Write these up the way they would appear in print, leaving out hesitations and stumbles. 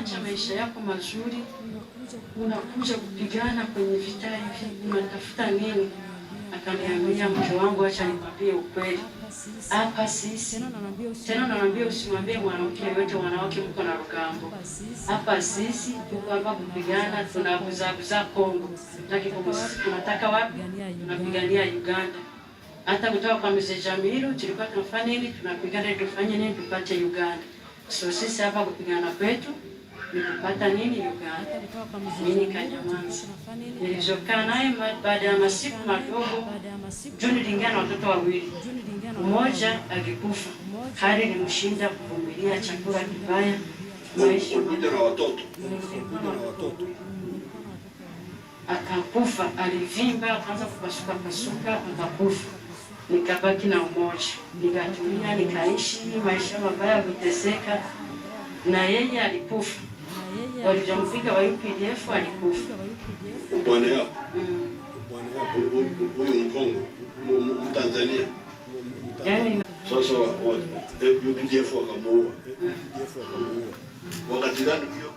unaacha maisha yako mazuri, unakuja kupigana kwenye vita hivi, unatafuta nini? Akaniambia, mke wangu, acha nikwambie ukweli. Hapa sisi, tena naambia usimwambie mwanamke yote, wanawake mko na rugambo. Hapa sisi tuko hapa kupigana, tunabuza Kongo. Tunataka wapi? Tunapigania Uganda. Hata kutoka kwa Mzee Jamiru tulikuwa tunafanya nini? Tunapigana tufanye nini tupate Uganda. So sisi hapa kupigana kwetu ni kupata nini? Uganda. Mimi nikanyamaza. Nilizokaa naye baada ya masiku madogo, Juni lingana na watoto wawili. Mmoja alikufa. Hali ilimshinda kuvumilia chakula kibaya. Maisha na watoto. Akakufa, alivimba, akaanza kupasuka, akakufa. Nikabaki na umoja. Nikatumia, nikaishi maisha mabaya, kuteseka. Na yeye alikufa. Walijamfika wa UPDF alikufa. Bwana yako. Huyu Mkongo, Mtanzania. Yaani sasa UPDF wakamuua. Wakati gani hiyo?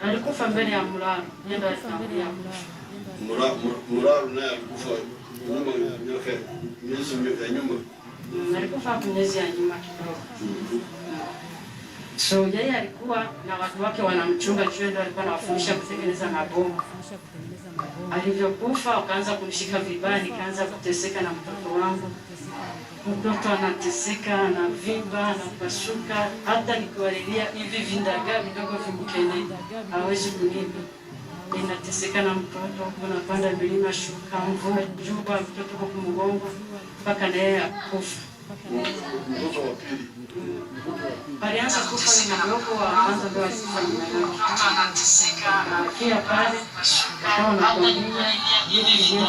Alikufa mbele ya Mlalo. Nenda familia ya Mlalo naye alikufa nyuma ya nyuma. Alikufa miezi ya nyuma kidogo. So yeye alikuwa na watu wake wanamchunga, ndio alikuwa anawafundisha kutengeneza mabomu. Alivyokufa wakaanza kunishika vibaya, nikaanza kuteseka na mtoto wangu. Mtoto anateseka, anavimba, anapasuka, hata nikiwalilia hivi vindaga vidogo vimkene hawezi kunipa. Ninateseka na mtoto, unapanda milima, shuka, mvua, jua, mtoto kwa mgongo mpaka naye akufa. Mtoto wa pili. Alianza kufa ni mdogo, wa kwanza ndio asifa nyuma yake. Anateseka, anakia pale, akawa anakwambia hivi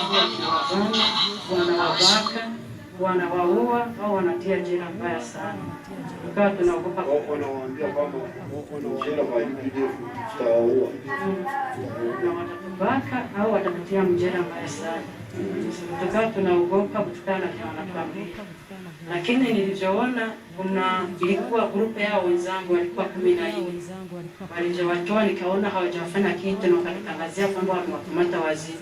wanawabaka, wanawaua au wanatia jela mbaya sana. Tukawa tunaogopa. Wanawaambia kwamba jela kwa UPDF tutawaua. Na watatubaka au watatutia mjela mbaya sana. Tukawa tunaogopa kutokana na wanatuambia. Lakini nilivyoona ilikuwa grupu yao wenzangu walikuwa 14. Walijawatoa, nikaona hawajafanya kitu na wakatangazia kwamba wamewakamata wazimu.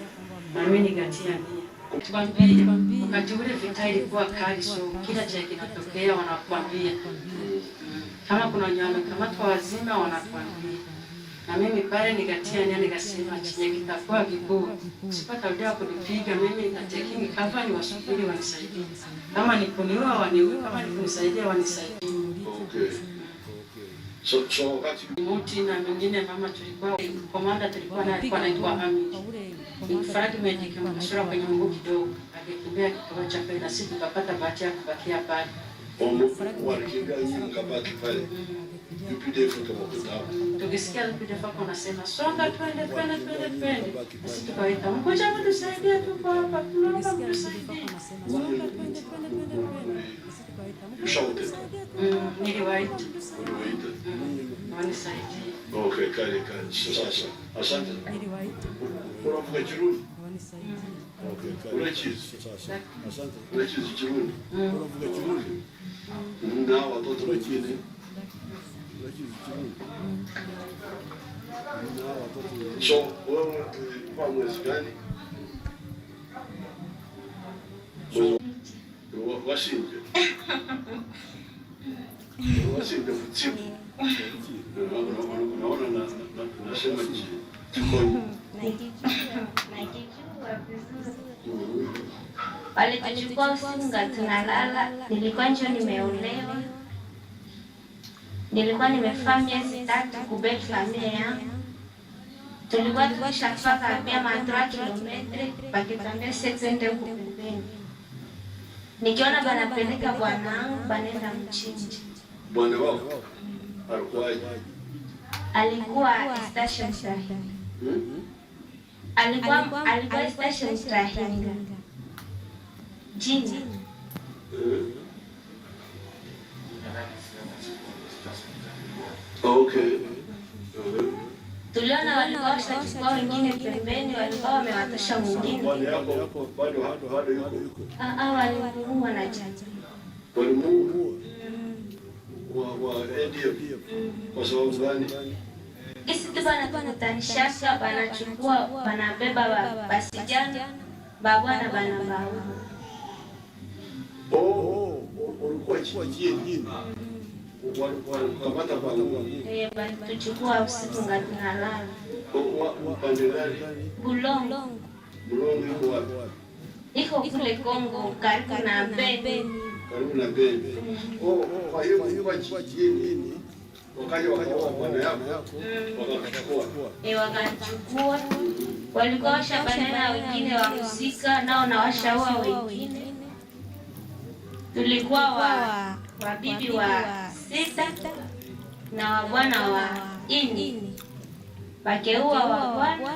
Na mimi nikatia nia. Tukwambie, wakati ule vita ilikuwa kali, so kila cha kinatokea wanakuambia. Kama kuna wenye wamekamatwa wazima wanakuambia. Na mimi pale nikatia nia, nikasema chenye kitakuwa kikuu. Sipata muda kunipiga, mimi nikatekingi kava ni wasubiri wanisaidie. Kama ni kuniua waniue, kama ni kunisaidia wanisaidie. Okay. So wakati Muti na mwingine mama tulikuwa komanda, tulikuwa na alikuwa anaitwa Ami. Fragment ikamshura kwenye mguu kidogo, akikimbia kituo cha pale, na sisi tukapata bahati ya kubakia pale. Walikimbia nyinyi mkabaki pale. UPDF tukakuta hapo. Tukisikia UPDF wanasema songa, twende. Sisi tukaita, mkoja mtusaidie, tuko hapa, tunaomba mtusaidie. Ushaute. Niliwaita. Wanisaidie. Okay, kale. Sasa. Asante. Unavuga Kirundi? Okay, kale. Unachizi. Asante. Unachizi Kirundi? Unavuga Kirundi? Na watoto wengine. So, wewe kwa mwezi gani? Washinje. Washinje kutibu. Unaona nasema chikoni. Walituchukua usinga tunalala, nilikuwa njo nimeolewa. Nilikuwa nimefanya miezi 3 kubeki familia yangu. Tulikuwa tukishafika karibia 3 kilometri, pakitambia setsende huko pembeni. Nikiona banapeleka bwanangu, banenda mchinji. Bwana wako alikuwaje? Alikuwa station Strahinga. Alikuwa station Strahinga. Jini. Okay. Tuliona walikuwa washachukua wengine pembeni, walikuwa wamewatosha mwingine. Bwana yako bado yuko. Walimuua na jaji. Walimuua? Wa ADF. Kwa sababu gani? banatukutanisha banachukua banabeba basijana babwana banambao. Ulikuwa kijijini. Walikukamata kwa nini? Tuchukua usiku ngati nalala. Upande gani? Bulongo. Bulongo iko wapi? Iko kule Kongo karibu na Beni. Karibu na Beni. Kwa hiyo ulikuwa kijijini. Wakaja kwa bwana yako. Wakachukua. Wakachukua. Walikuwa washabanana wengine wa muzika nao na washaua wengine. Tulikuwa wabibi wa 6 na wabwana wa 4. Pakeua wabwana,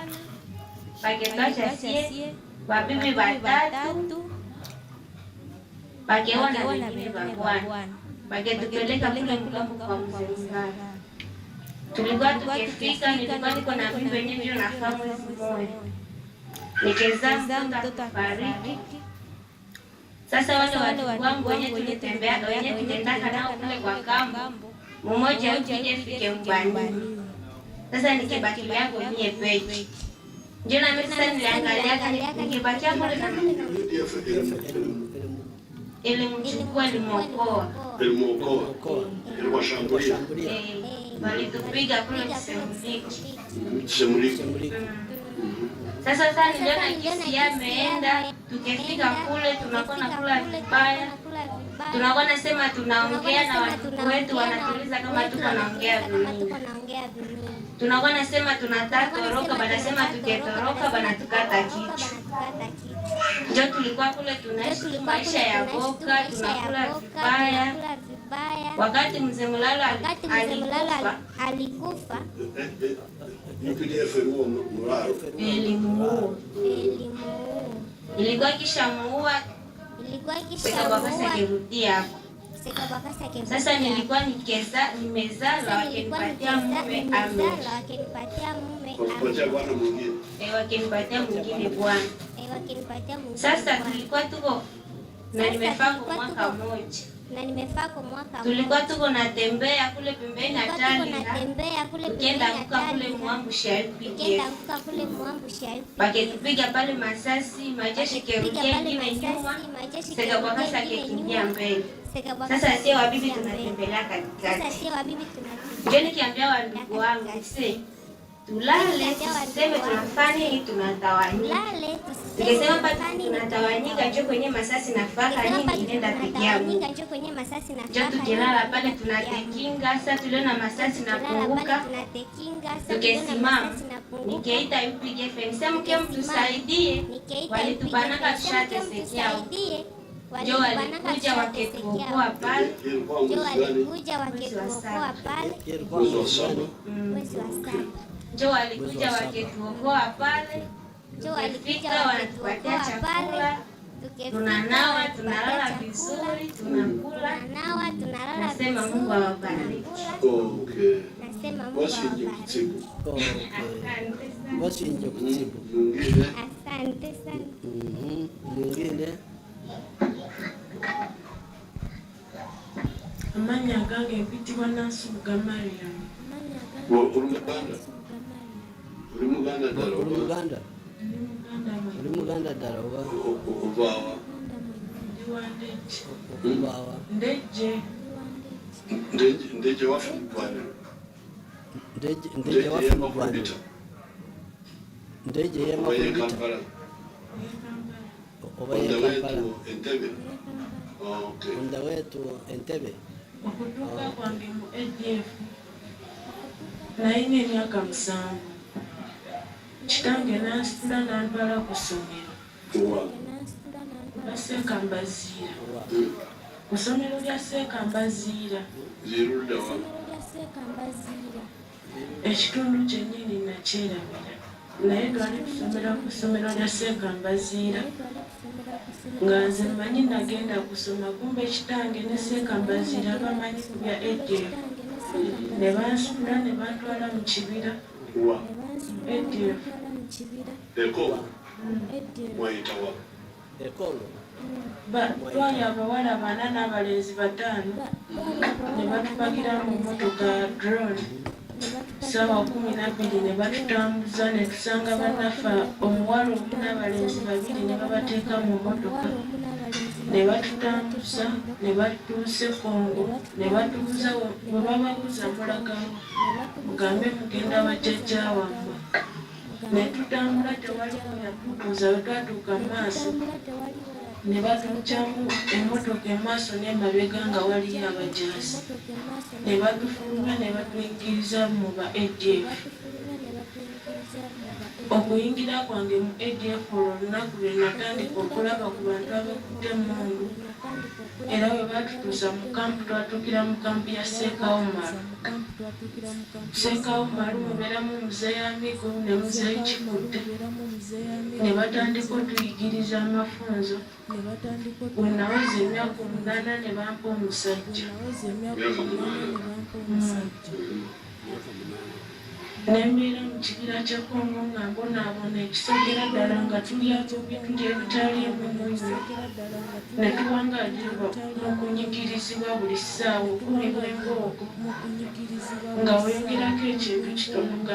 paketosha sie, wabibi 3, pakeua na wengine wabwana. Paketupeleka kule mkambo kwa Museveni. Tulikuwa tukifika, nilikuwa niko na bibi wenyewe nafahamu mwezi mmoja. Nikizaa mtoto fariki. Sasa wale watu wangu wenyewe tulitembea wenyewe tulitaka nao kule kwa kambo. Mmoja uje fike mbani. Sasa nikibaki yangu mie peke. Ndio na mimi sasa niliangalia nikibakia kule na ile mchukua limuokoa. Iliwashambulia. Walitupiga kule Semuliki. Sasa niliona kisi ameenda, tukifika kule tunakuwa kula vibaya. Tunakuwa nasema tunaongea na watu wetu wanatuliza kama tuko naongea vizuri. Tunakuwa nasema tunataka toroka, banasema tukitoroka banatukata kichwa. Ndio tulikuwa kule tunaishi maisha ya boka, tunakula vibaya. Wakati mzee Mulalo alikufa. Elimu. Ilikuwa kisha muua. Sikarudia. Sasa nilikuwa nimezala wakinipatia mume wakinipatia mwingine bwana. Sasa tulikuwa tuko na nimefaa kwa mwaka mmoja. Tulikuwa tuko natembea kule pembeni na tani tukienda kuka kule Mwambu Sharipike. Paketupiga pale masasi, majeshi kerudia ingine nyuma, sekabakasa kekimbia mbele. Sasa sie wabibi tunatembelea katikati. Ndio nikiambia wandugu wangu, tulale, tuseme tunafanya hii tunatawanyika. Tukisema hapa tunatawanyika njoo kwenye masasi na faka nini inaenda peke yangu. Njoo tukilala pale tunatekinga, sasa tuliona masasi na kuruka. Tukesimama, nikeita UPDF, nisema mke mtusaidie. Walitupanaka tushatesekea huko. Njoo walikuja waketuokoa pale. Njoo walikuja waketuokoa pale. Tukifika wanatupatia chakula. Tunanawa, tunalala vizuri, tunakula. Nasema Mungu awabariki. Okay. Basi ndio kutibu. Basi ndio kutibu. Asante sana. Mwingine. Amanya gange mpitibwa Nansubuga Mariam. Ulimuganda dala ubawa. Ndeje wafu Rwanda. Ndeje wafu Rwanda. Ndeje ya Kampala. Obaye Kampala. Entebbe. Okay. Unda wetu Entebbe. Okutuka kwange mu ADF. Naine myaka 7. Kitange nansitula nantwala ku ssomero. Baseeka mbaziira. Ku ssomero lya Seeka Mbaziira. Ekitundu kyennyini nakyerabira. Naye twali tusomera ku ssomero lya Seeka Mbaziira. Nga nze mmanyi nagenda kusoma kumbe kitange ne Seeka Mbaziira bamanyi ku bya ADF. Ne bansitula ne bantwala mu kibira. ADF. Ekolo. Mwayitawa. Ekolo. Twali abawala 4 n'abalenzi 5 ne batupagira mu mmotoka drone. ssaawa 12 ne batutambuza ne tusanga bannaffe omuwala omu n'abalenzi 2 ne babateeka mu mmotoka ne batutambuza ne batuuse Kongo ne batubuza bwe bababuza mulagawo mugambe mugenda bajjajja wamwe ne tutambula tewaliwo yatubuuza bwe twatuuka mu maaso ne batugyamu emmotoka emaaso n'emabega nga waliyo abajaasi ne batufulumya ne batuyingiriza mu ba ADF. Okuyingira kwange mu ADF olwo olunaku lwe natandika okulaba ku bantu abakutte emmundu era bwe batutuusa mu kampu twatuukira mu kampu ya Sekawumalu. Sekawumalu mubeeramu muzeeyi Amigo ne muzeeyi Kikutte ne batandika otuyigiriza amafunzo. Bwe naweza emyaka 8 ne bampa omusajja. Nembeera mu kibira kya Kongo nga mbonaabona ekisogera ddala nga tulyako ebintu ebitaliimu munnyo ne tuwangaajibwa mu kunyigirizibwa buli ssaawa okubibwa embooko nga weyogerako ekintu kitono nga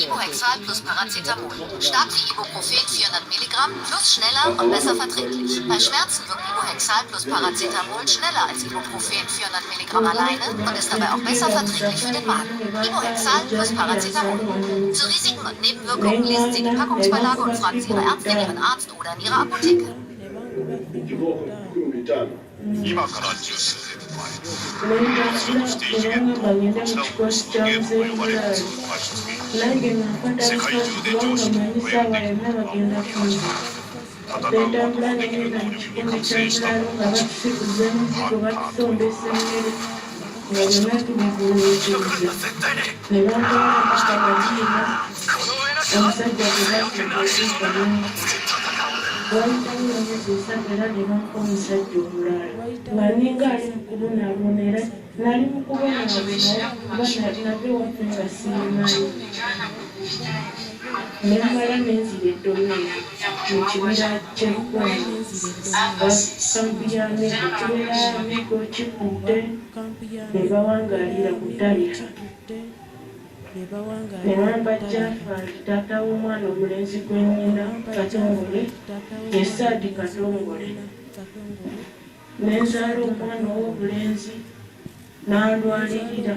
Ibuhexal plus Paracetamol. Stark wie Ibuprofen 400 Milligramm, plus schneller und besser verträglich. Bei Schmerzen wirkt Ibuhexal plus Paracetamol schneller als Ibuprofen 400 Milligramm alleine und ist dabei auch besser verträglich für den Magen. Ibuhexal plus Paracetamol. Zu Risiken und Nebenwirkungen lesen Sie die Packungsbeilage und fragen Sie Ihre Ärztin, Ihren Arzt oder in Ihrer Apotheke. Nemmala n'enzira eddone mu kibira ky'Enkongo kampi ya Amigo kibeera Amigo Kikutte ne bawangaalira ku Taliha ne bamba Jafari taata w'omwana omulenzi gwe nnyina Katongole ye Saadi Katongole ne nzaala omwana ow'obulenzi n'alwalirira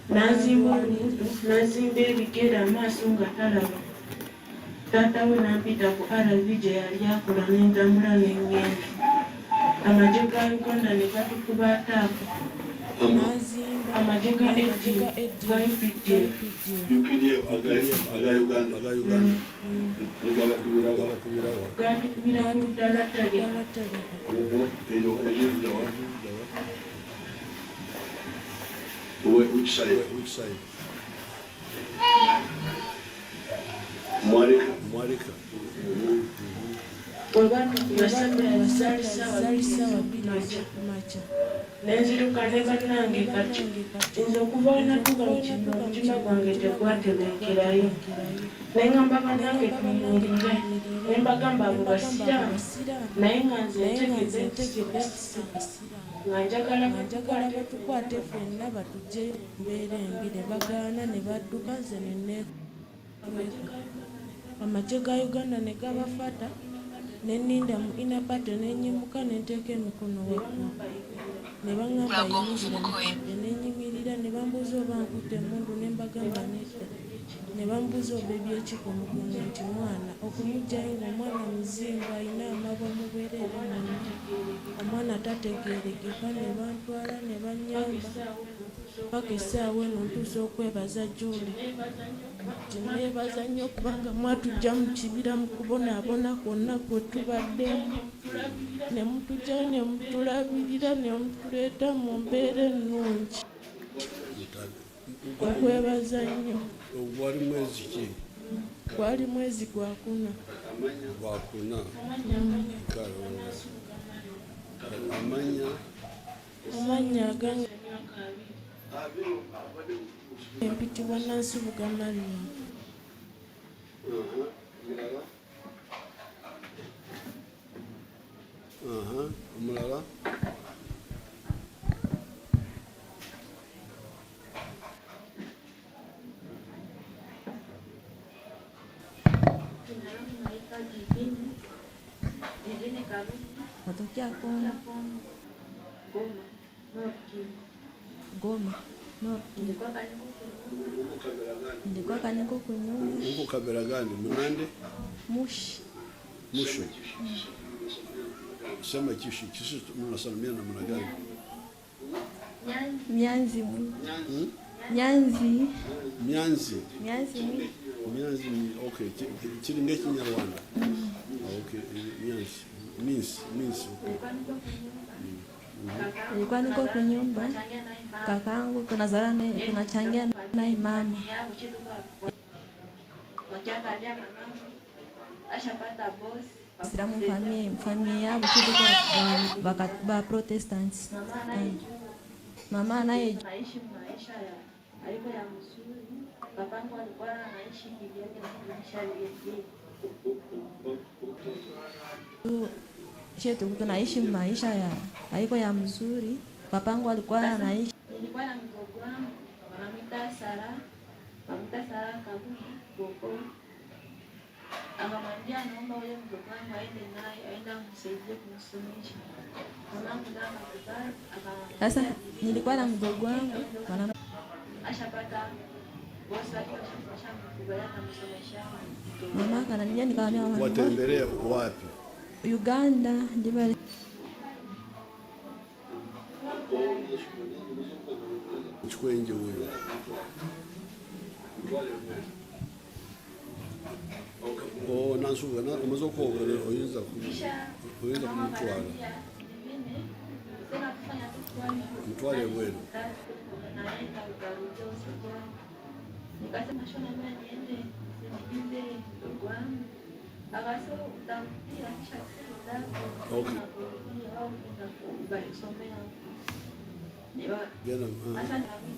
n'azimba olubuto n'azimba ebigere amaaso nga talaba. Taata we n'ampita ku RV gye yali akola n'entambula n'engenda. Amagye ga Uganda ne gatukuba ataaka. Amagye ga UPDF gatukubira ku ddala ttale. Which side? Marika. Nenziruka ne bannange kati nze okuva wenatuuka mu kino omutima gwange tegwatebenkerayo naye ngamba bannange tuyimirire ne mbagamba abo basiraamu naye nga nze ntegeze nga njagala batukwate ffenna batugye mbeera embi ne bagaana ne badduka nze amagye ga Uganda ne gabafata ne nninda mu inapate nenyimuka ne nteeka emikono waggulu ne baŋŋamba yingira nenyimirira ne bambuuza oba nkutte emmundu ne mbagamba nedda ne bambuuza oba ebyeki ku mukono nti mwana okumuggyayo ng'omwana muzinga ayina amabwa mu bwereere omwana tategeerekeka ne bantwala ne bannyamba paka essaawa eno ntuusa okwebaza Juli neebaza nnyo kubanga mwatujja mu kibira mu kubonaabona kwonna kwe tubaddemu ne mutujjayo ne mutulabirira ne mutuleeta mu mbeera ennungi okwebaza nnyo. Wali mwezi ki? Gwali mwezi gwakuna. Amanya agange empitibwa Nansubuga Mariam. Omulala natokea Kongo. Goma. No. Nilikuwa kaniko kunyumba. Uko kabila gani? Mnande? Mushi. Sema kishi mnasalimia na mna gani? Nyanzi. Okay. Chiri ngeki Nyarwanda. Okay. Nyanzi. Nilikuwa niko kunyumba. Kakangu tunachangia naye mama. Islamu familia yao ba Protestants. Mama naye naishi maisha ya alikuwa ya mzuri. Babangu alikuwa anaishi kivyake na maisha yake. Chetu tunaishi maisha ya haiko ya mzuri. Babangu alikuwa anaishi. Nilikuwa na mdogo wangu wanamita Sara kaburi boko. Akamwambia naomba yule mdogo wangu aende naye aenda kumsaidia kumsomesha. Mamangu ndio akakubali. Sasa nilikuwa na mdogo wangu ashapata bosa akashamkubali kumsomesha. Mama kananiambia nikamwambia mama watembelea wapi? Uganda ndivyo. Chukua nje huyo. Nansuka na umazoko oyinza kumtwala. Mtwale wewe. Nikasema shona mimi niende kwangu. Akaso utampia kisha okay.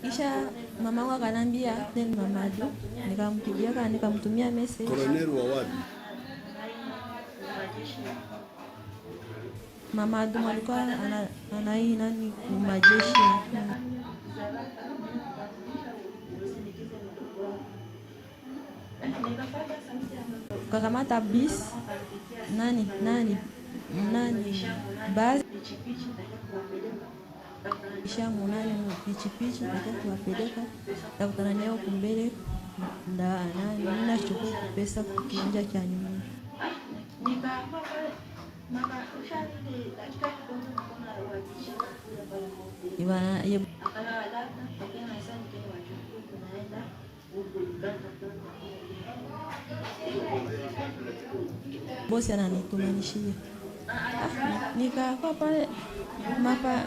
Kisha mama wangu akanambia then mamadu nikampigia nikamtumia message. Colonel wa wapi? Mamadu alikuwa anai nani majeshi. Kakamata bis nani basi kisha munani pichipichi atakuwapeleka takutana nayo kumbele nani nachukua pesa kukianja cha nyuma. Bosi ananitumanishia. Nikakaa pale mapa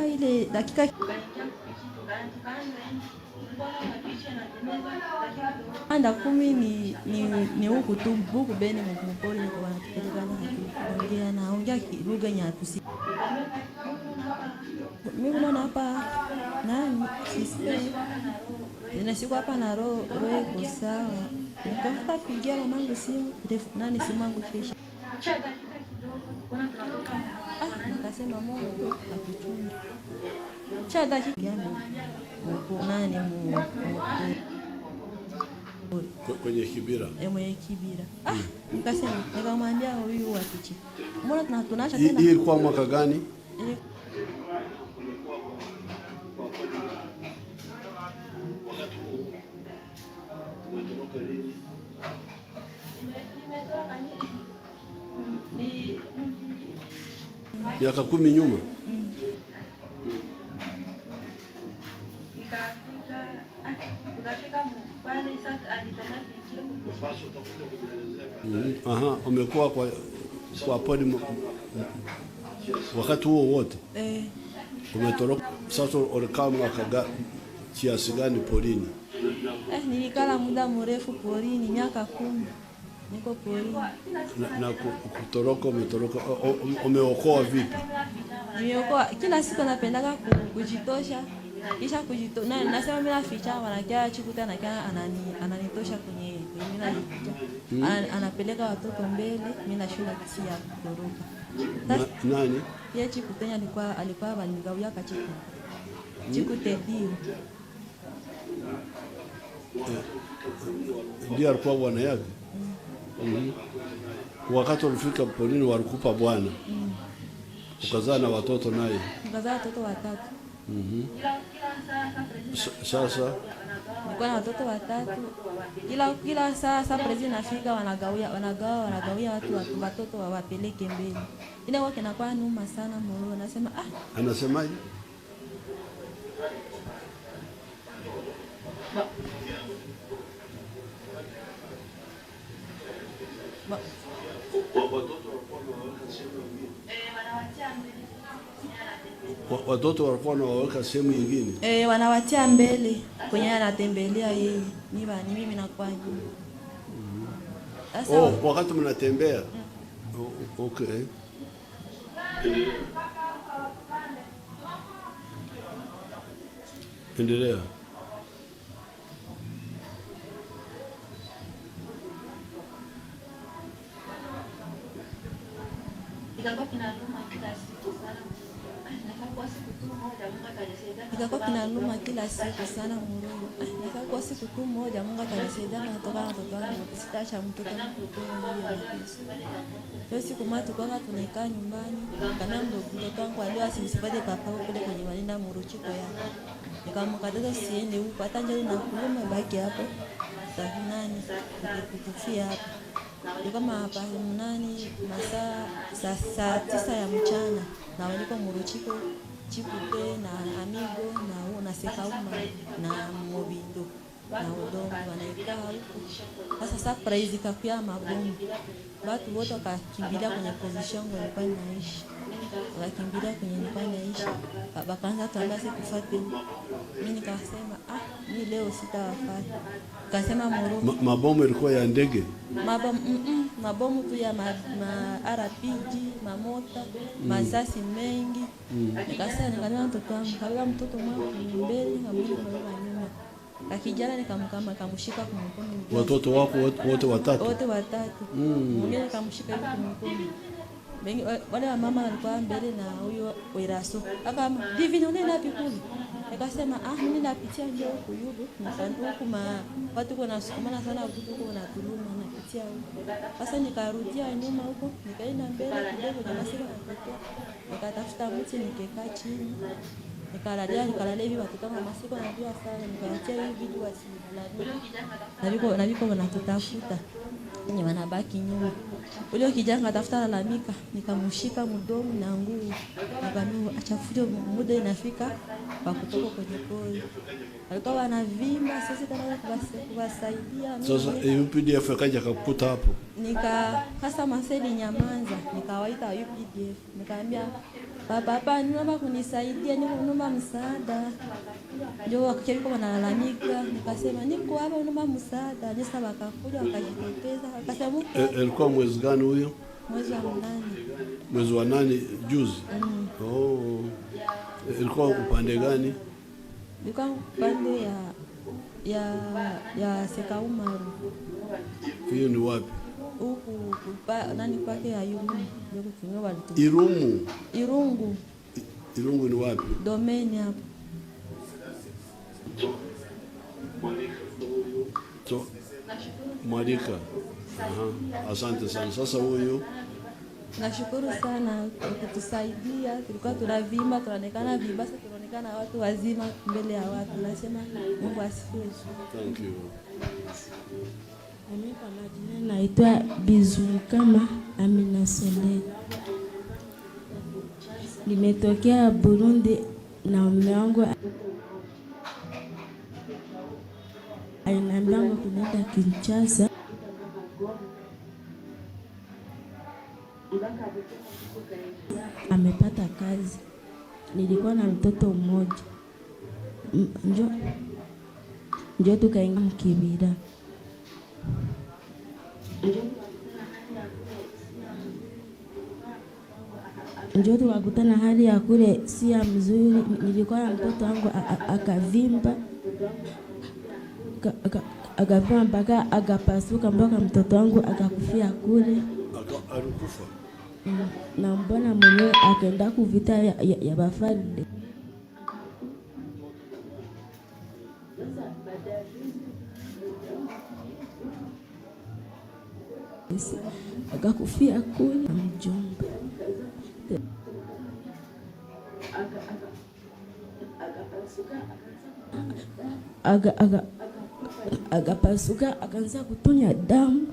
ile dakika anda 10 ni huku tu buku beni mpole kwa wanatupeleka na ongea lugha nyatusi. Mimi unaona hapa nani sisi na siku hapa na roho iko sawa. Nikafuta pigia mamangu simu nani simu yangu kesho. Nikasema Mungu akuchunge. Chada kiano nani kwenye Kibira. Mwenye Kibira. Nikasema nikamwambia huyu wapichi. Mbona tunaacha tena? Hii ilikuwa mwaka gani? Miaka 10 nyuma. Umekuwa kwa podi wakati huo wote? Umetoroka sasa ulikaa mwaka kiasi gani porini? Nilikala muda mrefu porini, miaka 10. Niko porini. Na kutoroka umeokoa vipi? Nimeokoa kila siku napendaga kujitosha. Kisha kujitosha nasema mimi naficha wanakia chikuta na kia ananitosha kwenye mimi najificha. Anapeleka watoto mbele, mimi nashinda kisi ya kutoroka. Nani? Yeye chikutenya alikuwa waligawia kachiku. Chikute ndio. Ndiye alikuwa bwana yake. Wakati ulifika polini walikupa bwana. Ukazaa na watoto naye. Nikazaa watoto 3. Sasa nilikuwa na watoto 3. Kila saa president nafika wanagawia watoto wawapeleke mbele. Ile kwa kinakuwa numa sana moyo. Nasema anasemaje? Watoto walikuwa wanaweka sehemu nyingine. Wanawatia mbele kwenye anatembelea yeye. Mimi nakuwa nyuma. Sasa wakati mnatembea. Okay. Endelea. Ikakuwa kinaluma kila siku sana mururu. Nikakuwa siku tu moja Mungu akanisaidia kutoka na mtoto wangu sitacha mtoto hiyo siku matu kwa tunakaa nyumbani kana mdogo wangu alio asimsipate papa kule kwenye walinda muruchiko yake. Nikamkataza siende huko hata njoo na kuluma baki hapo. Safinani kutufia hapo. Ni kama hapa mnani saa 9 ya mchana na waliko muruchiko chikupe na amigo na una sekauma na mobindo na udongo wanaikaa huko. Sasa surprise ikakuwa mabomu. Watu wote wakakimbilia kwenye position walikuwa naishi. Wakakimbilia kwenye nilikuwa naishi. Bakaanza tuambia tufuate. Mimi nikasema mimi leo sitawafuata. Kasema moro. Mabomu ilikuwa ya ndege. Mabomu tu ya RPG, mamota, masasi mengi. Nikasema nikaona mtoto wangu, kabla mtoto wangu mbele na mwili nyuma. Akijana nikamkama kamshika kwa mkono. Watoto wako wote 3? Wote 3. Mwingine nikamshika kwa mkono. Wale wa mama walikuwa mbele na huyo Weraso. Akama, "Hivi unaenda wapi kule?" Nikasema, mimi napitia njia huko yuko. Huko watu kuna sukumana sana watoto huko wanatuluma napitia huko. Sasa nikarudia nyuma huko, nikaenda mbele kidogo kama sasa natokea. Nikatafuta mti nikekaa chini. Nikalalia hivi watoto kama masiko wanajua sana nikaacha hivi video asilala. Na viko wanatutafuta. Ni wanabaki nyuma. Ule kijana atafuta lalamika, nikamshika mdomo na nguo. Nikamwambia achafulie muda inafika pa kutoka kwenye pori. Alikuwa wanavimba sisi kama kuwasaidia. Sasa UPDF akaja kukuta hapo. Hasa maseli Nyamanza, nikawaita UPDF. Nikamwambia baba naomba kunisaidia naomba msaada. Ndio wakati wanalalamika, nikasema niko hapa naomba msaada. Nisa wakakuja wakajitokeza, akasema ilikuwa mwezi gani huyo? Mwezi wa 8. Mwezi wa 8 juzi. Ilikuwa upande gani? Ilikuwa upande ya Sekauma. Hiyo ni wapi? Huku nani kwake ya Irumu. Ndio kutumia walitu. Irungu ni wapi? Domain hapo. Marika. Asante sana. Sasa huyo nashukuru sana kutusaidia. Tulikuwa tunavimba, tunaonekana vibaya, sasa tunaonekana watu wazima mbele ya watu. Nasema Mungu asifiwe. Thank you. Mimi kwa majina naitwa Bizumkama Amina Sole. Nimetokea Burundi na mume wangu aliniambia tunaenda Kinshasa. Amepata kazi. Nilikuwa na mtoto mmoja. Njoo tukaingia Mkibira. Njoo tukakutana hali ya kule si ya mzuri. Nilikuwa na mtoto wangu akavimba. Akavimba mpaka akapasuka mpaka mtoto wangu akakufia kule. Alikufa. Na mbona mwenyewe akaenda kuvita ya Bafalde. akakufia kule na mjomba. Akapasuka akaanza kutonya damu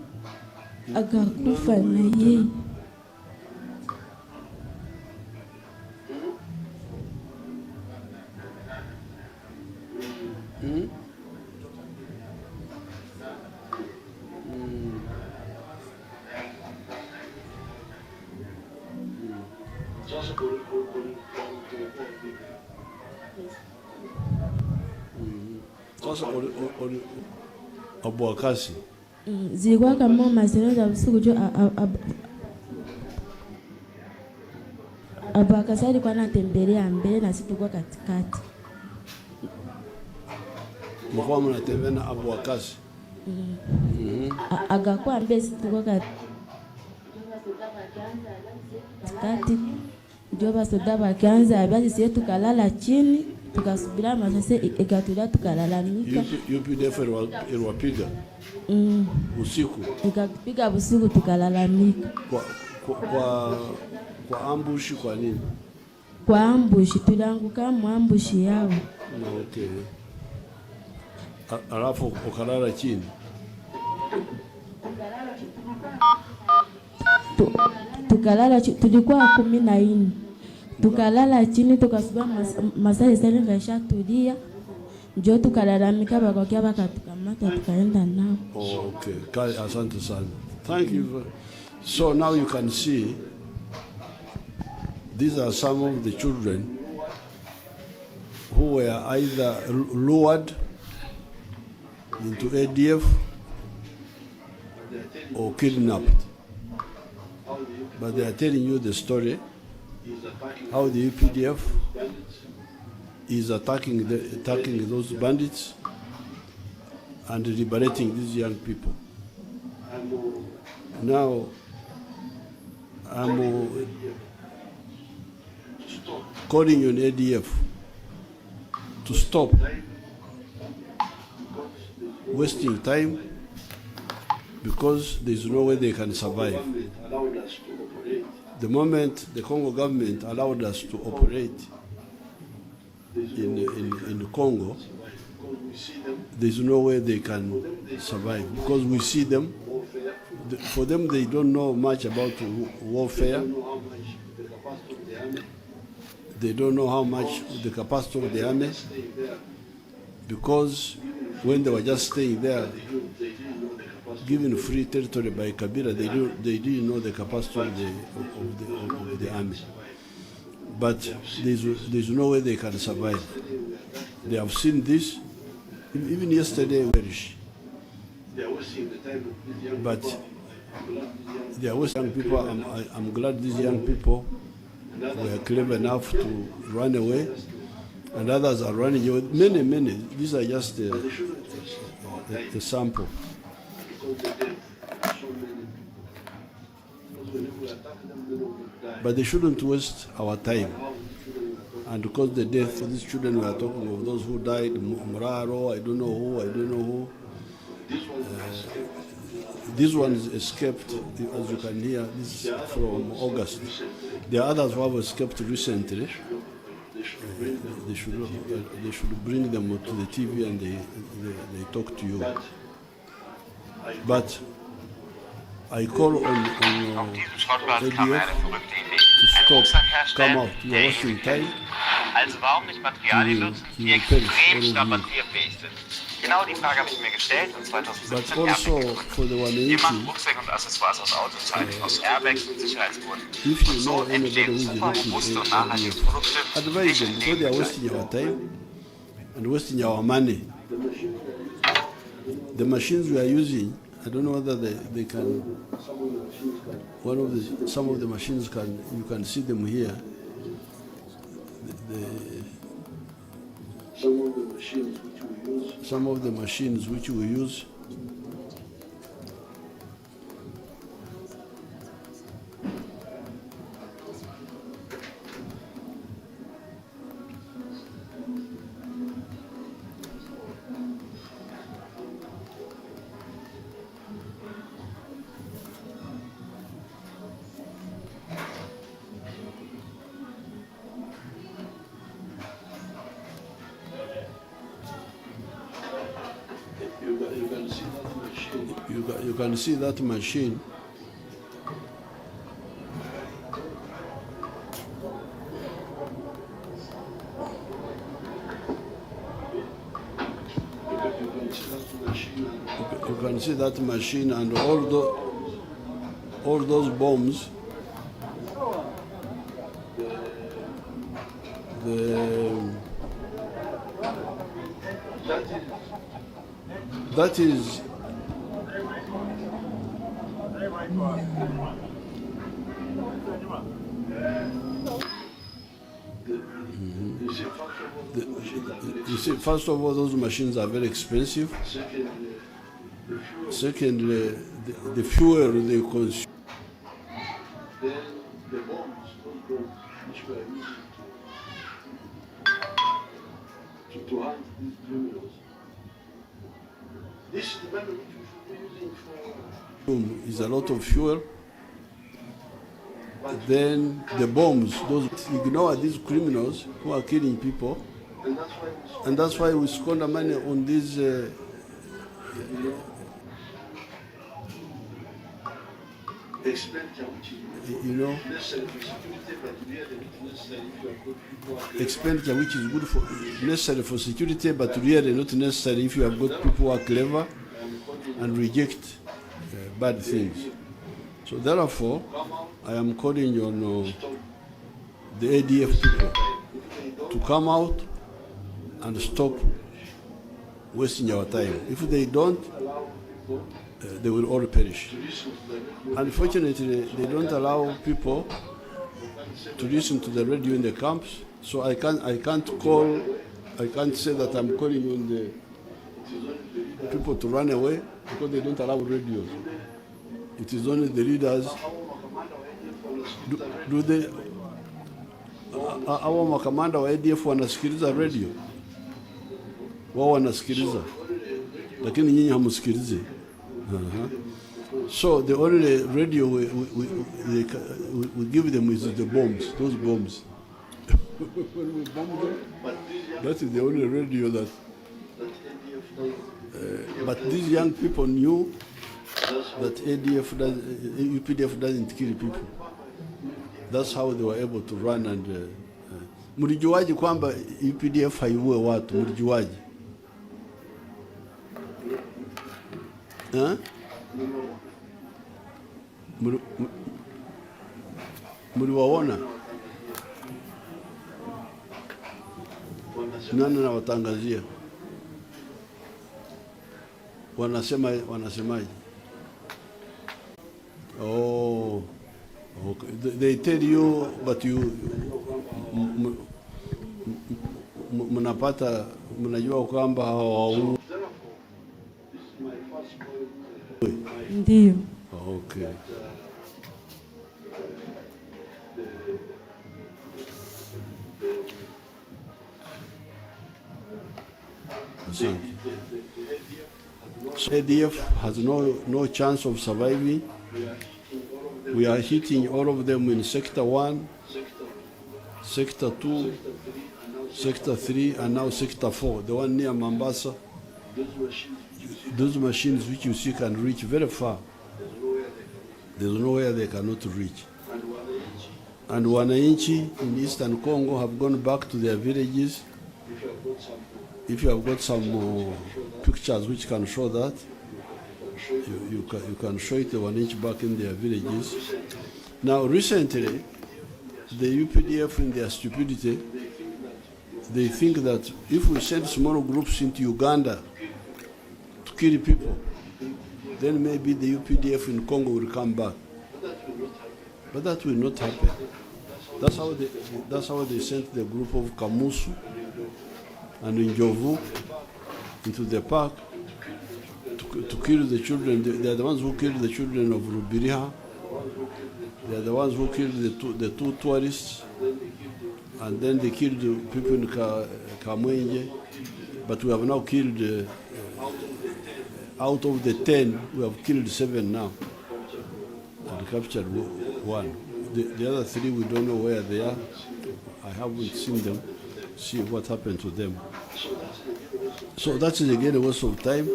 akakufa na yeye. Sasa Abuakasi zilikuwa kama maseno za usiku jo Abuakasi alikuwa anatembelea mbele na sisi tulikuwa katikati. mlikuwa mnatembea na Abuakasi? Agakuwa mbele sisi tulikuwa katikati. Ndio basoda bakianza basi sisi tukalala chini tukasubira masase ikatulia tukalalamika. UPDF iliwapiga usiku? Tukapiga usiku tukalalamika. Kwa ambushi kwa nini? Kwa ambushi tulianguka mwambushi yao. Okay. Alafu ukalala chini? Tukalala tulikuwa 14. Tukalala chini tukasubia masaa isali ngaisha tulia. Ndio tukalalamika bakakia bakatukamata tukaenda nao. Okay. Asante sana. Thank you. So now you can see these are some of the children who were either lured into ADF or kidnapped. But they are telling you the story, how the UPDF is attacking those bandits and liberating these young people. Now, I'm calling on ADF to stop wasting time because there is no way they can survive. The moment the Congo government allowed us to operate in Congo, there is no way they can survive because we see them. For them, they don't know much about warfare. They don't know how much the capacity of the army, because when they were just staying there, given free territory by Kabila, they didn't know the capacity of the army. But there's no way they can survive. They have seen this. Even yesterday, but they are young people. I'm glad these young people were clever enough to run away, and others are running away. Many. These are just a sample. But they shouldn't waste our time. And because the death of these children, we are talking of those who died, Muraro, I don't know who. These ones escaped, as you can hear, this is from August. There are others who have escaped recently. They should bring them to the TV and they talk to you. But I call on ADF to stop, come out. You are wasting time. Also warum nicht Materialien nutzen, die extrem stabilisierfähig sind? Genau die Frage habe ich mir gestellt und 2017 jemand Rucksäcke und Accessoires aus Autozeit, aus Airbags und Sicherheitsgurten. Und so entstehen super robuste und nachhaltige Produkte. Advise them, because they are wasting our time and wasting our money. The machines we are using, I don't know whether they can. Some of the machines you can see them here. Some of the machines which we use. You can see that machine. You can see that machine and all those bombs. That is you see, first of all, those machines are very expensive. Secondly, the fuel they consume. Then the bombs, which were used to hunt these criminals. This is the method which we should be using for. Is a lot of fuel. Then the bombs, those ignore these criminals who are killing people, and that's why we squander money on these. Expenditure which is good for necessary for security, but really not necessary if you have got people who are clever and reject bad things. So therefore, I am calling on the ADF people to come out and stop wasting our time. If they don't, they will all perish. Unfortunately, they don't allow people to listen to the radio in the camps, so I can't say that I'm calling on the people to run away because they don't allow radios. It is only the leaders. Do they? Hawa makamanda wa ADF wanasikiliza radio? Wao wanasikiliza, lakini nyinyi hamusikilizi. So the only radio we give them is the bombs, those bombs. When we bomb them, that is the only radio that. But these young people knew that UPDF doesn't kill people. That's how they were able to run and. Mlijuaje kwamba UPDF haiue watu? Mlijuaje? Mliwaona? Nani anawatangazia? Wanasemaje? Oh, okay. They tell you, but you mnajua kwamba hawau. Ndio. Okay. So ADF has no chance of surviving. We are hitting all of them in Sector 1, Sector 2, Sector 3, and now Sector 4, the one near Mombasa. Those machines which you see can reach very far. There's nowhere they cannot reach. And Wananchi in Eastern Congo have gone back to their villages. If you have got some pictures which can show that, you can show it the Wananchi back in their villages. Now recently, the UPDF in their stupidity, they think that if we send small groups into Uganda to kill people, then maybe the UPDF in Congo will come back. But that will not happen. That's how they sent the group of Kamusu and Njovu into the park to kill the children. They are the ones who killed the children of Rubiriha. They are the ones who killed the two tourists. And then they killed the people in Kamwenje. But we have now killed, out of the 10, we have killed 7 now. And captured 1. The other 3, we don't know where they are. I haven't seen them, see what happened to them. So that is again a waste of time.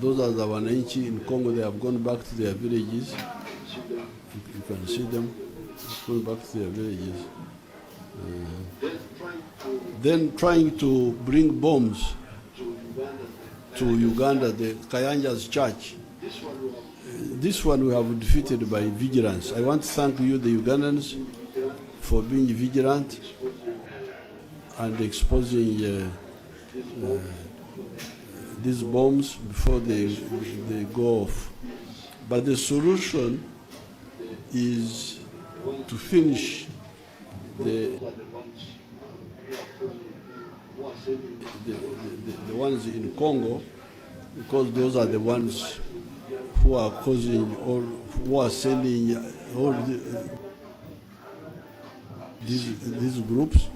Those are the wananchi in Congo. They have gone back to their villages. You can see them going back to their villages. Then trying to bring bombs to Uganda, the Kayanja's church. This one we have defeated by vigilance. I want to thank you, the Ugandans, for being vigilant and exposing these bombs before they go off. But the solution is to finish the ones in Congo, because those are the ones who are causing or who are sending all these groups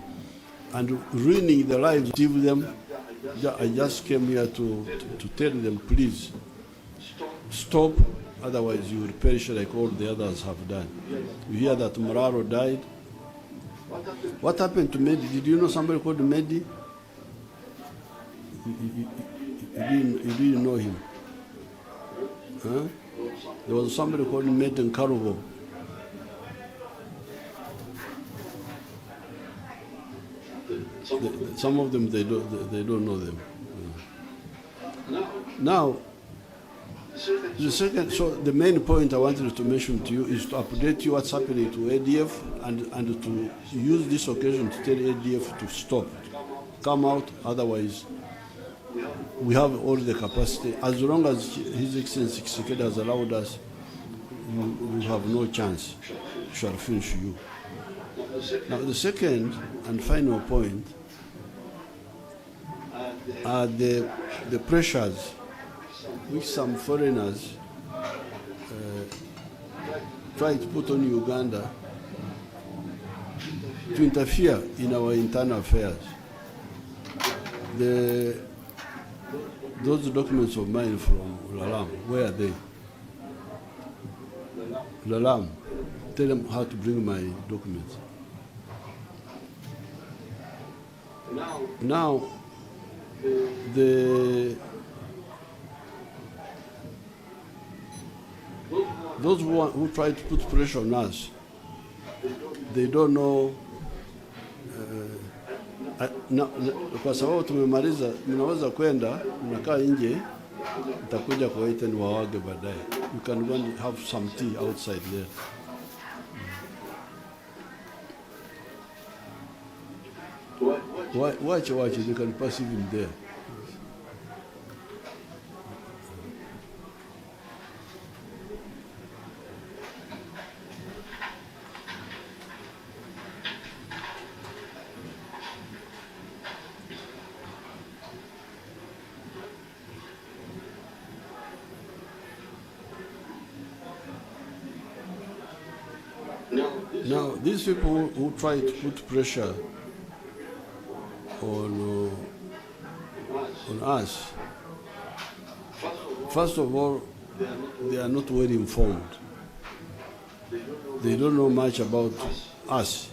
and ruining the lives of them. I just came here to tell them, please stop, otherwise you will perish like all the others have done. You hear that Moraro died. What happened to Medi? Did you know somebody called Medi? You didn't know him. Huh? There was somebody called Medi in Karubo. Some of them they don't know them. Now, the second, so the main point I wanted to mention to you is to update you what's happening to ADF and to use this occasion to tell ADF to stop, come out. Otherwise, we have all the capacity. As long as His Excellency Tshisekedi has allowed us, we have no chance. We shall finish you. Now, the second and final point are the pressures which some foreigners try to put on Uganda to interfere in our internal affairs. Those documents of mine from Lalam, where are they? Lalam, tell them how to bring my documents. Now, those who try to put pressure on us, they don't know. Kwa sababu tumemaliza, mnaweza kwenda, mnakaa nje, nitakuja kuwaita ni wawage baadaye. You can go and have some tea outside there. Watch, you can pass even there. Now, these people who try to put pressure on us, first of all, they are not well informed. They don't know much about us.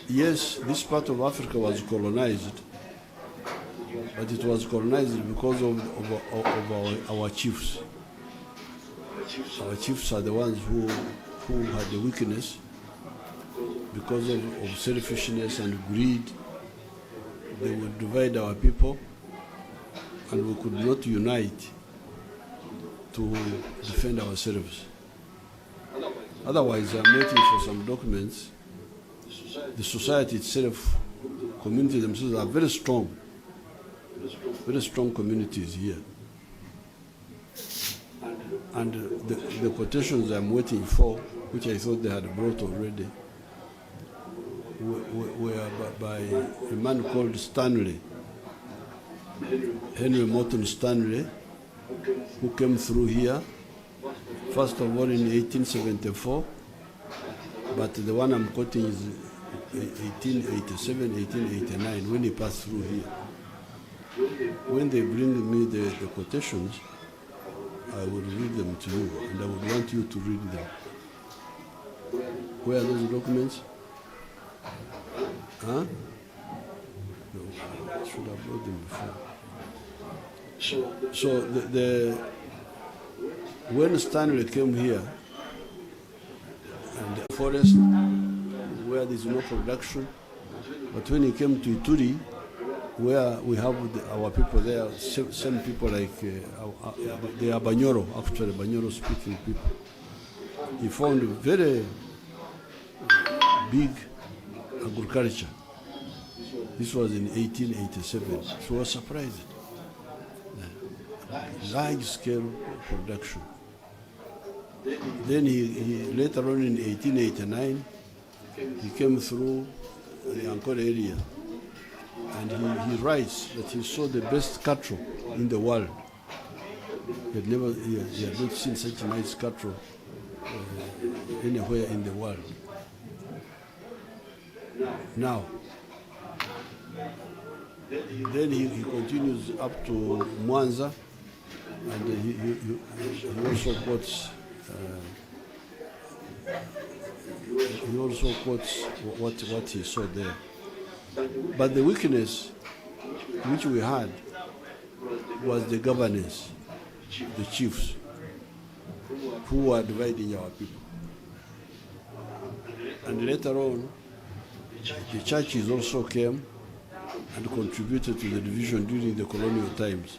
Yes, this part of Africa was colonized, but it was colonized because of our chiefs. Our chiefs are the ones who had the weakness because of selfishness and greed. They would divide our people, and we could not unite to defend ourselves. Otherwise, I'm waiting for some documents. The society itself, community themselves are very strong communities here. And the quotations I'm waiting for, which I thought they had brought already, were by a man called Stanley, Henry Morton Stanley, who came through here, first of all in 1874, but the one I'm quoting is 1887, 1889, when he passed through here. When they bring me the quotations, I will read them to you, and I would want you to read them. Where are those documents? Huh? No, I should have brought them before. So when Stanley came here, and the forest where there's no production, but when he came to Ituri, where we have our people there, same people like they are Banyoro, actually Banyoro speaking people. He found very big agriculture. This was in 1887. So I was surprised. Large scale production. Then he later on in 1889, he came through the Ankole area, and he writes that he saw the best cattle in the world. He had not seen such nice cattle anywhere in the world. Now, then he continues up to Mwanza, and he also quotes what he saw there. But the weakness which we had was the governance, the chiefs, who were dividing our people. And later on, the churches also came and contributed to the division during the colonial times.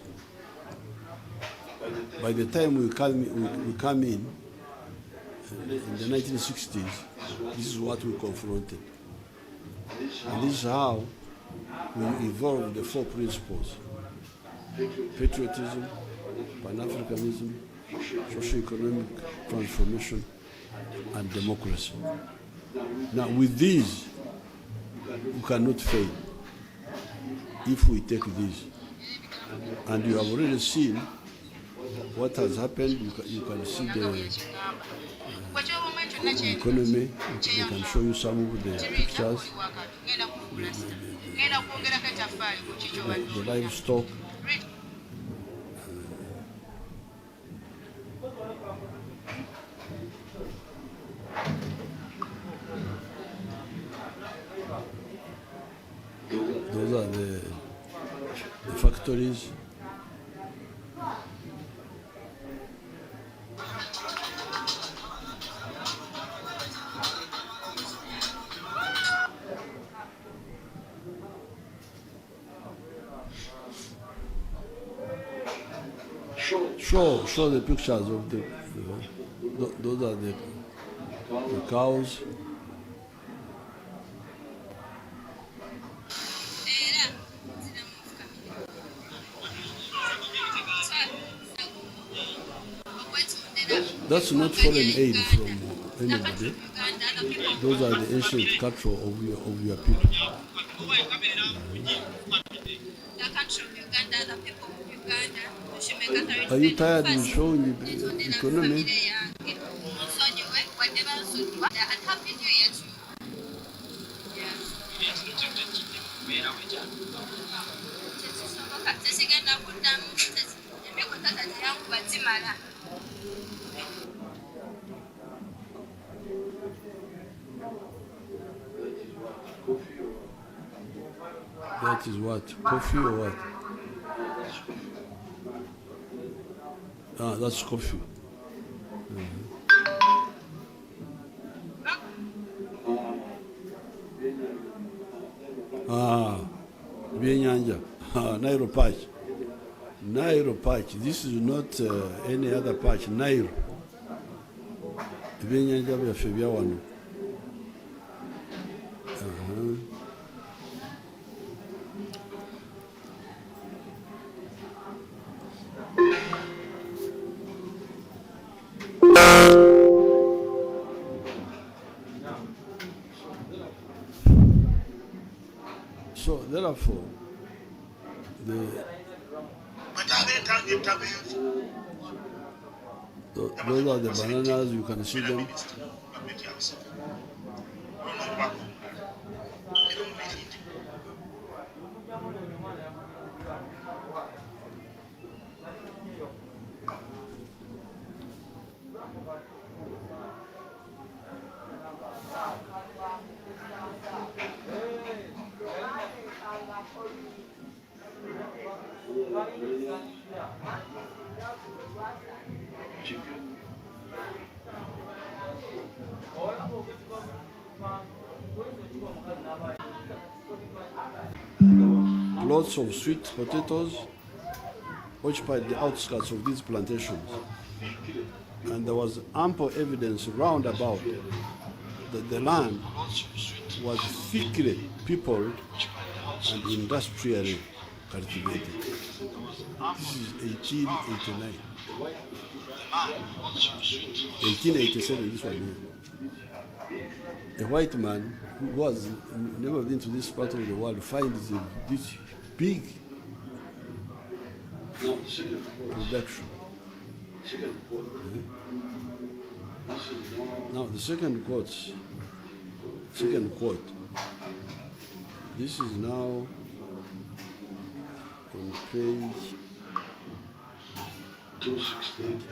By the time we come in the 1960s, this is what we confronted. And this is how we evolved the four principles: patriotism, Pan-Africanism, socio-economic transformation, and democracy. Now, with these, we cannot fail if we take these. And you have already seen what has happened. You can see the economy. I can show you some of the pictures, the livestock. Those are the factories. Show the pictures of those are the cows. That's not foreign aid from anybody. Those are the ancient cattle of your people. Are you tired of showing the economy? That is what? Coffee or what? Ah, that's coffee. Byenyanja. Nairo patch. Nairo patch. This is not any other patch. Nairo. Byenyanja byaffe bya wano. So therefore, those are the bananas, you can see them. lots of sweet potatoes occupied the outskirts of these plantations. And there was ample evidence round about that the land was thickly peopled and industrially cultivated. This is 1889. 1887, this one here. A white man who has never been to this part of the world finds this big production. Now the second quote. This is now on page 216.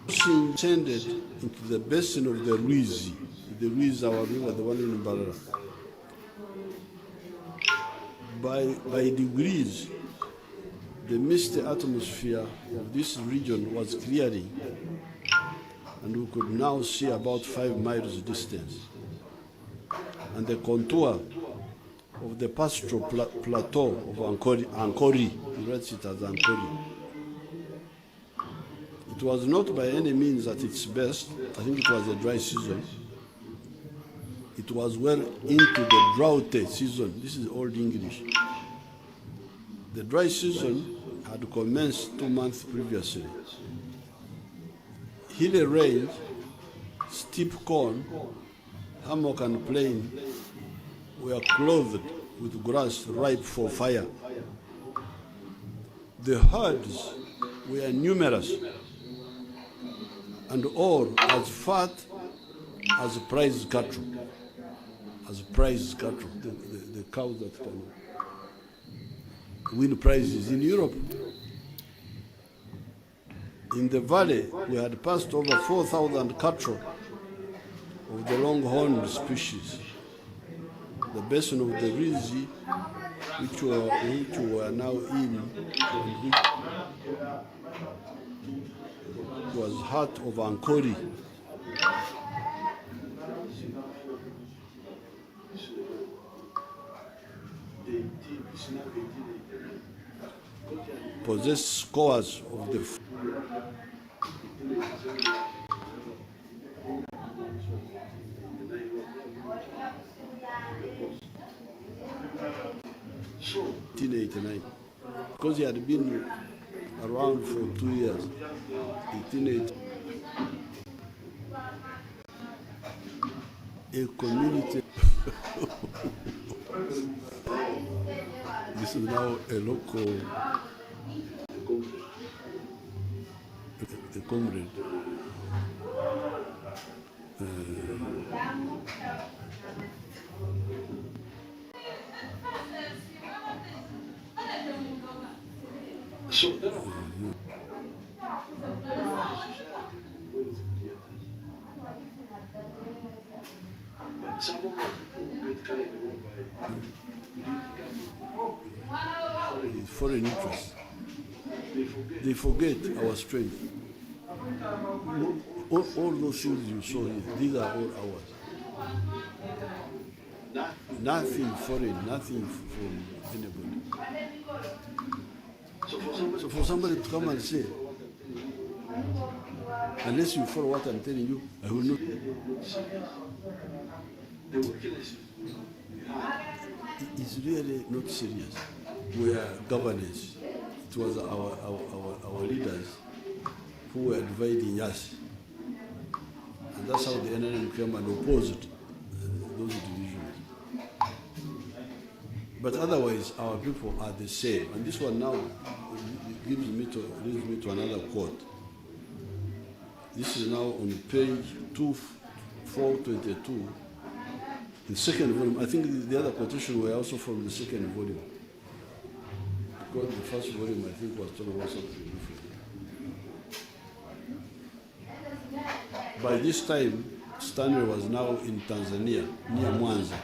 She descended into the basin of the Ruiz, our river, the one in Mbarara. By degrees, the misty atmosphere of this region was clearing, and we could now see about 5 miles distance. And the contour of the pastoral plateau of Ankori, he writes it as Ankori. It was not by any means at its best. I think it was a dry season. It was well into the drought season. This is Old English. The dry season had commenced 2 months previously. Hilly range, steep corn, hammock and plain were clothed with grass ripe for fire. The herds were numerous and all as fat as prize cattle. The cows that can win prizes in Europe. In the valley, we had passed over 4,000 cattle of the longhorned species. The basin of the Rizi, which we were now in, was heart of Ankori. Possessed scores of the because he had been around for 2 years. 1880. A community. This is now a local comrade. Foreign interests. They forget our strength. All those things you saw here, these are all ours. Nothing foreign, nothing from anybody. So for somebody to come and say, unless you follow what I'm telling you, I will not. It's really not serious. We are governors. It was our leaders who were dividing us. And that's how the NNM came and opposed those divisions. But otherwise, our people are the same. And this one now leads me to another quote. This is now on page 422, the second volume. I think the other quotation were also from the second volume. Because the first volume, I think, was talking about something different. By this time, Stanley was now in Tanzania, near Mwanza.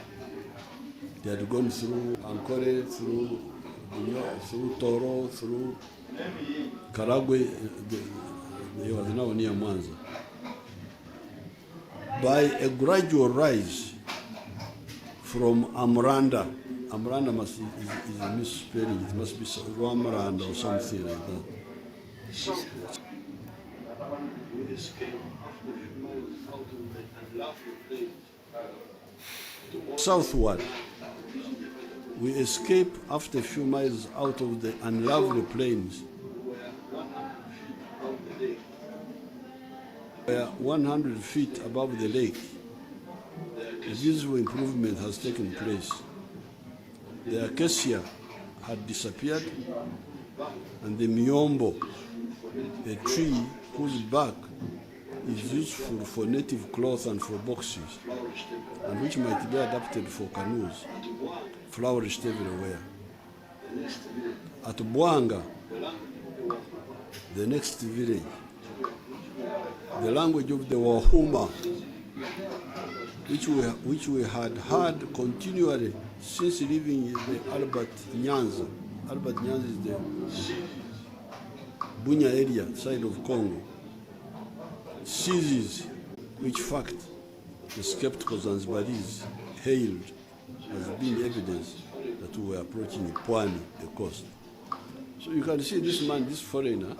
They had gone through Ankole, through through Toro, through Karagwe, they were now near Mwanza. By a gradual rise from Amranda is a misspelling, it must be Rwamaranda or something like that. Southward, we escape after a few miles out of the unlovely plains, where 100 feet above the lake, a visible improvement has taken place. The acacia had disappeared, and the miombo, a tree whose bark is useful for native cloth and for boxes, and which might be adapted for canoes, flourished everywhere. At Bwanga, the next village, the language of the Wahuma, which we had heard continually since leaving the Albert Nyanza. Albert Nyanza is the Bunya area, side of Congo, ceases, which fact the skeptical Zanzibaris hailed as being evidence that we were approaching Pwani, the coast. So you can see this man, this foreigner,